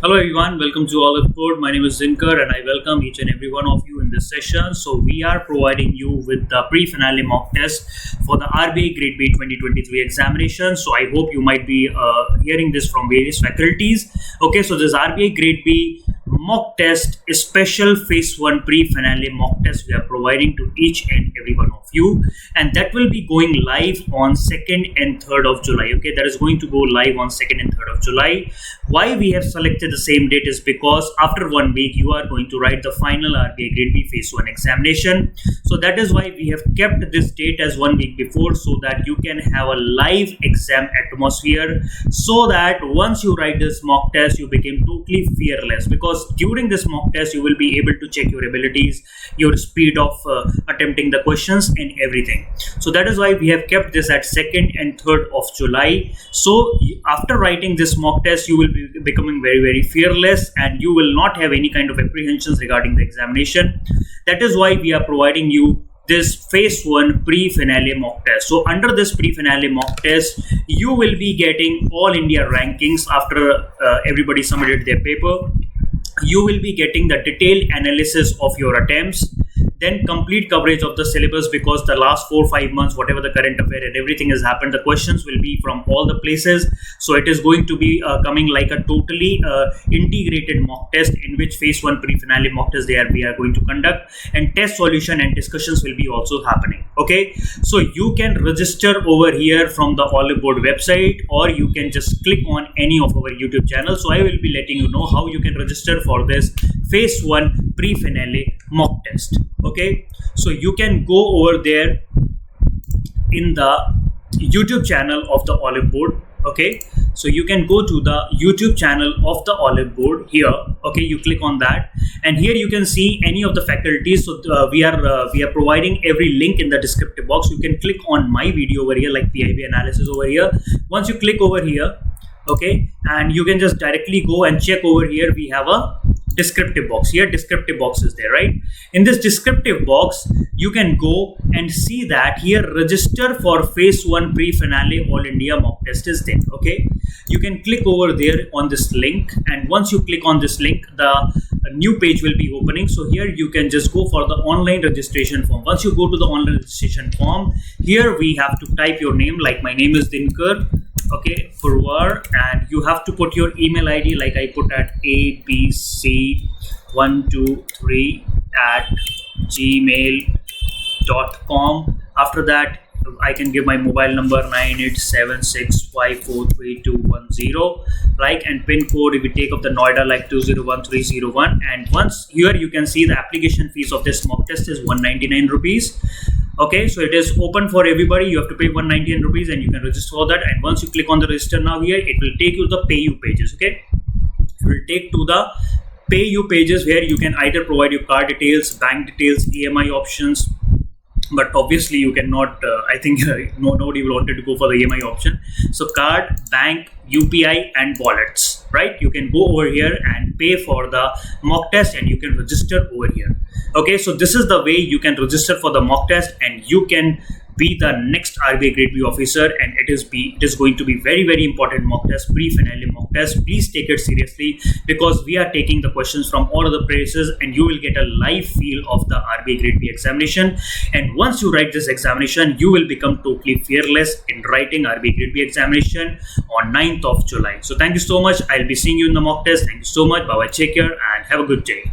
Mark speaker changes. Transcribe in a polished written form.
Speaker 1: Hello everyone, welcome to Oliveboard. My name is Zinkar and I welcome each and every one of you in this session. So we are providing you with the pre-finale mock test for the RBI Grade B 2023 examination. So I hope you might be hearing this from various faculties. Okay, so this RBI Grade B mock test is special phase 1 pre-finale mock test we are providing to each and every one of you, and that will be going live on 2nd and 3rd of July. Okay, that is going to go live on 2nd and 3rd of July. Why we have selected the same date is because after 1 week you are going to write the final RBI Grade B phase 1 examination. So that is why we have kept this date as 1 week before, so that you can have a live exam atmosphere, so that once you write this mock test you become totally fearless, because during this mock test you will be able to check your abilities, your speed of attempting the questions and everything. So that is why we have kept this at 2nd and 3rd of July. So after writing this mock test you will be becoming very fearless and you will not have any kind of apprehensions regarding the examination. That is why we are providing you this phase 1 pre-finale mock test. So under this pre-finale mock test you will be getting all India rankings after everybody submitted their paper. You will be getting the detailed analysis of your attempts, then complete coverage of the syllabus, because the last 4-5 months, whatever the current affair and everything has happened, the questions will be from all the places. So it is going to be coming like a totally integrated mock test, in which phase 1 pre-finale mock test we are going to conduct, and test solution and discussions will be also happening. Okay, so you can register over here from the Oliveboard website, or you can just click on any of our YouTube channels. So I will be letting you know how you can register for this phase 1 pre-finale mock test. Okay, so you can go over there in the YouTube channel of the Oliveboard. Okay, so you can go to the YouTube channel of the Oliveboard here. Okay, you click on that and here you can see any of the faculties. So we are providing every link in the descriptive box. You can click on my video over here, like PIB analysis over here. Once you click over here, okay, and you can just directly go and check over here. We have a descriptive box here. Descriptive box is there, right? In this descriptive box you can go and see that here register for phase 1 pre-finale all India mock test is there. Okay, you can click over there on this link, and once you click on this link the new page will be opening. So here you can just go for the online registration form. Once you go to the online registration form, here we have to type your name, like my name is Dinkar, okay, Purvar, and you have to put your email ID, like I put at abc123@gmail.com. after that I can give my mobile number 9876543210, like, and pin code if we take of the Noida, like 201301. And once here you can see the application fees of this mock test is 199 rupees. Okay, so it is open for everybody. You have to pay 199 rupees and you can register for that. And once you click on the register now here, it will take you to the pay you pages. Okay, it will take to the pay you pages where you can either provide your card details, bank details, EMI options. But obviously you cannot, I think nobody wanted to go for the EMI option. So card, bank, UPI and wallets, right? You can go over here and pay for the mock test and you can register over here. Okay, so this is the way you can register for the mock test and you can be the next RBI Grade B officer, and it is going to be very important mock test, pre-finale mock test. Please take it seriously, because we are taking the questions from all other places and you will get a live feel of the RBI Grade B examination. And once you write this examination, you will become totally fearless in writing RBI Grade B examination on 9th of July. So thank you so much. I'll be seeing you in the mock test. Thank you so much. Bye bye. Take care and have a good day.